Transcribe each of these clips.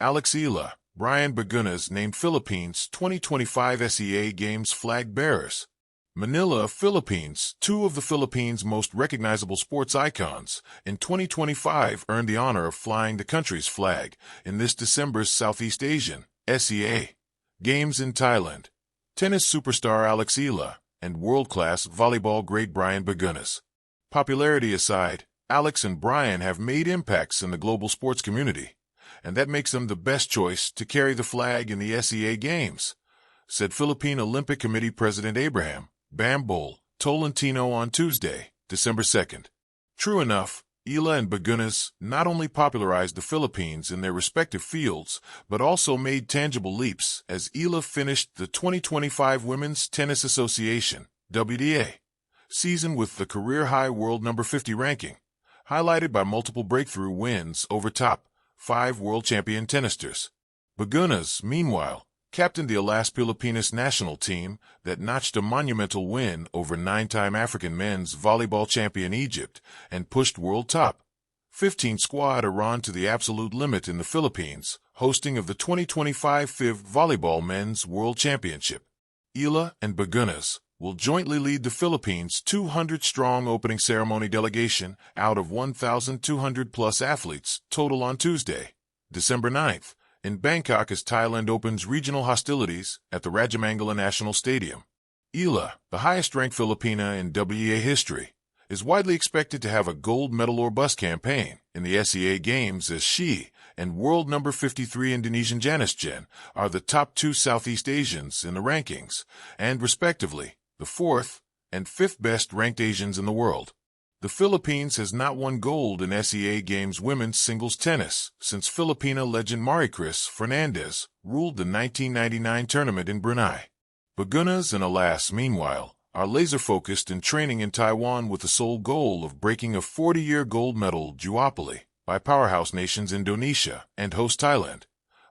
Eala Bryan Bagunas named Philippines 2025 SEA Games flag bearers. Manila, Philippines. Two of the Philippines' most recognizable sports icons in 2025 earned the honor of flying the country's flag in this December's Southeast Asian SEA Games in Thailand. Tennis superstar Eala and world-class volleyball great Bryan Bagunas. Popularity aside, Alex and Bryan have made impacts in the global sports community, and that makes them the best choice to carry the flag in the SEA Games, said Philippine Olympic Committee President Abraham Bambol Tolentino on Tuesday, December 2nd. True enough, Eala and Bagunas not only popularized the Philippines in their respective fields, but also made tangible leaps as Eala finished the 2025 Women's Tennis Association WTA season with the career-high world number 50 ranking, highlighted by multiple breakthrough wins over top 5 world champion tennisters. Bagunas, meanwhile, captained the Eala Pilipinas national team that notched a monumental win over 9-time African men's volleyball champion Egypt and pushed world top 15 squad Iran to the absolute limit in the Philippines, hosting of the 2025 FIV Volleyball Men's World Championship. Eala and Bagunas will jointly lead the Philippines' 200-strong opening ceremony delegation out of 1,200-plus athletes total on Tuesday, December 9th, in Bangkok as Thailand opens regional hostilities at the Rajamangala National Stadium. Eala, the highest-ranked Filipina in WTA history, is widely expected to have a gold medal or bust campaign in the SEA Games as she and world number 53 Indonesian Janice Jen are the top 2 Southeast Asians in the rankings and, respectively, the 4th and 5th best-ranked Asians in the world. The Philippines has not won gold in SEA Games women's singles tennis since Filipina legend Maricris Fernandez ruled the 1999 tournament in Brunei. Bagunas and Eala, meanwhile, are laser-focused in training in Taiwan with the sole goal of breaking a 40-year gold medal duopoly by powerhouse nations Indonesia and host Thailand,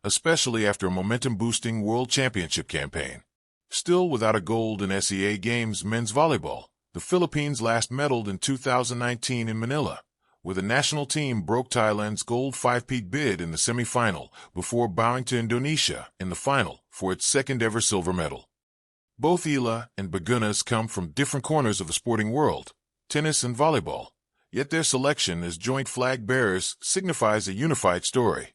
especially after a momentum-boosting World Championship campaign. Still without a gold in SEA Games men's volleyball, the Philippines last medaled in 2019 in Manila, where the national team broke Thailand's gold 5-peat bid in the semifinal before bowing to Indonesia in the final for its second-ever silver medal. Both Eala and Bagunas come from different corners of the sporting world, tennis and volleyball, yet their selection as joint flag bearers signifies a unified story,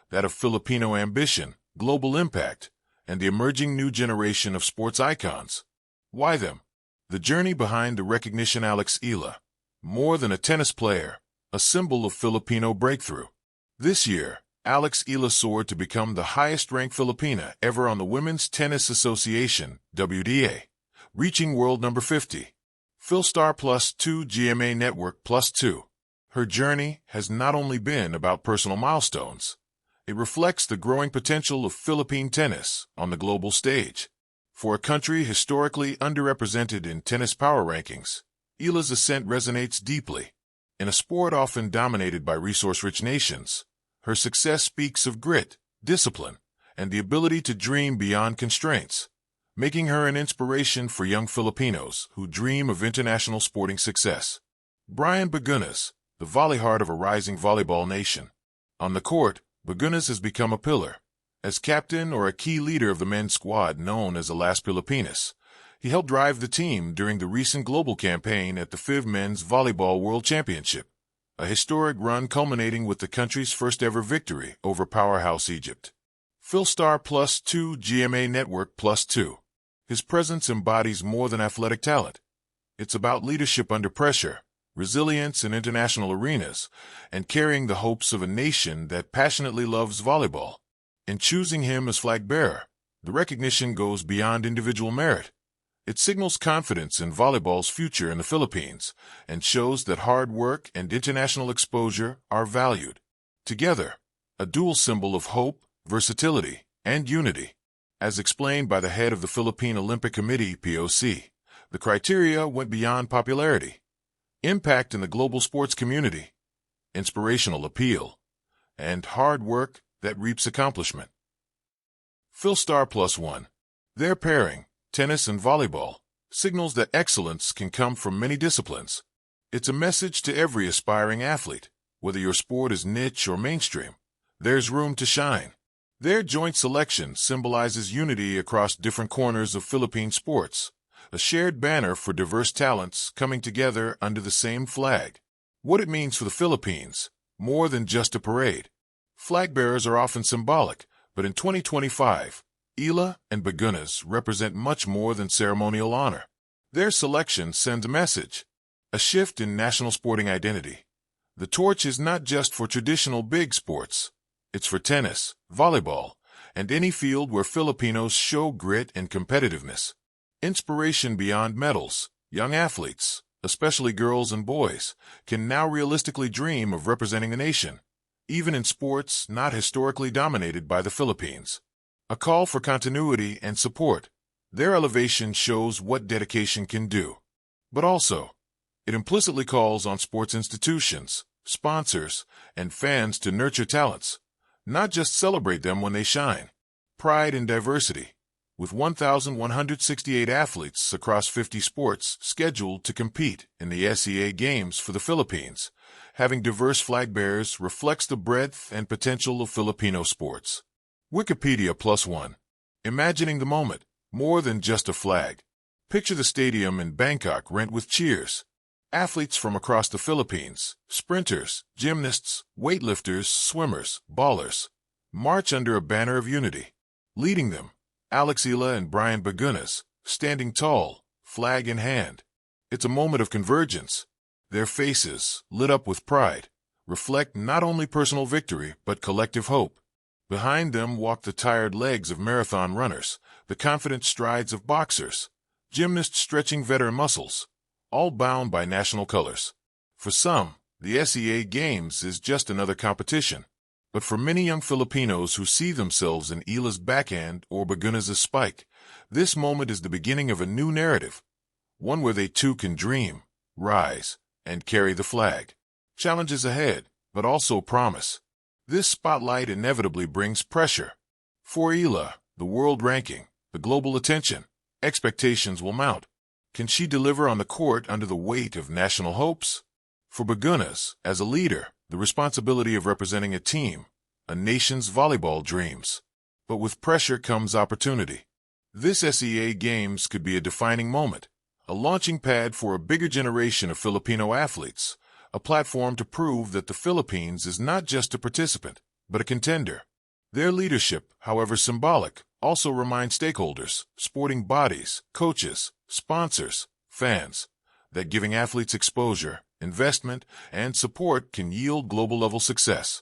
that of Filipino ambition, global impact, and the emerging new generation of sports icons. Why them? The journey behind the recognition. Eala, more than a tennis player, a symbol of Filipino breakthrough. This year, Eala soared to become the highest-ranked Filipina ever on the Women's Tennis Association WTA, reaching world number 50. Philstar +2 GMA Network +2. Her journey has not only been about personal milestones, it reflects the growing potential of Philippine tennis on the global stage. For a country historically underrepresented in tennis power rankings, Eala's ascent resonates deeply. In a sport often dominated by resource-rich nations, her success speaks of grit, discipline, and the ability to dream beyond constraints, making her an inspiration for young Filipinos who dream of international sporting success. Bryan Bagunas, the volley heart of a rising volleyball nation. On the court, Bagunas has become a pillar. As captain or a key leader of the men's squad known as Eala Pilipinas, he helped drive the team during the recent global campaign at the FIV Men's Volleyball World Championship, a historic run culminating with the country's first-ever victory over powerhouse Egypt. Philstar +2 GMA Network +2. His presence embodies more than athletic talent. It's about leadership under pressure, resilience in international arenas, and carrying the hopes of a nation that passionately loves volleyball. In choosing him as flag bearer, the recognition goes beyond individual merit. It signals confidence in volleyball's future in the Philippines and shows that hard work and international exposure are valued. Together, a dual symbol of hope, versatility, and unity. As explained by the head of the Philippine Olympic Committee (POC), the criteria went beyond popularity, impact in the global sports community, inspirational appeal, and hard work that reaps accomplishment. Philstar +1. Their pairing, tennis and volleyball, signals that excellence can come from many disciplines. It's a message to every aspiring athlete, whether your sport is niche or mainstream. There's room to shine. Their joint selection symbolizes unity across different corners of Philippine sports, a shared banner for diverse talents coming together under the same flag. What it means for the Philippines, more than just a parade. Flag bearers are often symbolic, but in 2025, Eala and Bagunas represent much more than ceremonial honor. Their selection sends a message, a shift in national sporting identity. The torch is not just for traditional big sports. It's for tennis, volleyball, and any field where Filipinos show grit and competitiveness. Inspiration beyond medals, young athletes, especially girls and boys, can now realistically dream of representing the nation, even in sports not historically dominated by the Philippines. A call for continuity and support. Their elevation shows what dedication can do. But also, it implicitly calls on sports institutions, sponsors, and fans to nurture talents, not just celebrate them when they shine. Pride in diversity. With 1,168 athletes across 50 sports scheduled to compete in the SEA Games for the Philippines, having diverse flag bearers reflects the breadth and potential of Filipino sports. Wikipedia +1. Imagining the moment, more than just a flag. Picture the stadium in Bangkok rent with cheers. Athletes from across the Philippines, sprinters, gymnasts, weightlifters, swimmers, ballers, march under a banner of unity. Leading them, Eala and Bryan Bagunas, standing tall, flag in hand. It's a moment of convergence. Their faces, lit up with pride, reflect not only personal victory but collective hope. Behind them walk the tired legs of marathon runners, the confident strides of boxers, gymnasts stretching veteran muscles, all bound by national colors. For some, the SEA Games is just another competition. But for many young Filipinos who see themselves in Eala's backhand or Bagunas' spike, this moment is the beginning of a new narrative, one where they too can dream, rise, and carry the flag. Challenges ahead, but also promise. This spotlight inevitably brings pressure. For Eala, the world ranking, the global attention, expectations will mount. Can she deliver on the court under the weight of national hopes? For Bagunas, as a leader, the responsibility of representing a team, a nation's volleyball dreams. But with pressure comes opportunity. This SEA Games could be a defining moment, a launching pad for a bigger generation of Filipino athletes, a platform to prove that the Philippines is not just a participant, but a contender. Their leadership, however symbolic, also reminds stakeholders, sporting bodies, coaches, sponsors, fans, that giving athletes exposure, investment, and support can yield global-level success.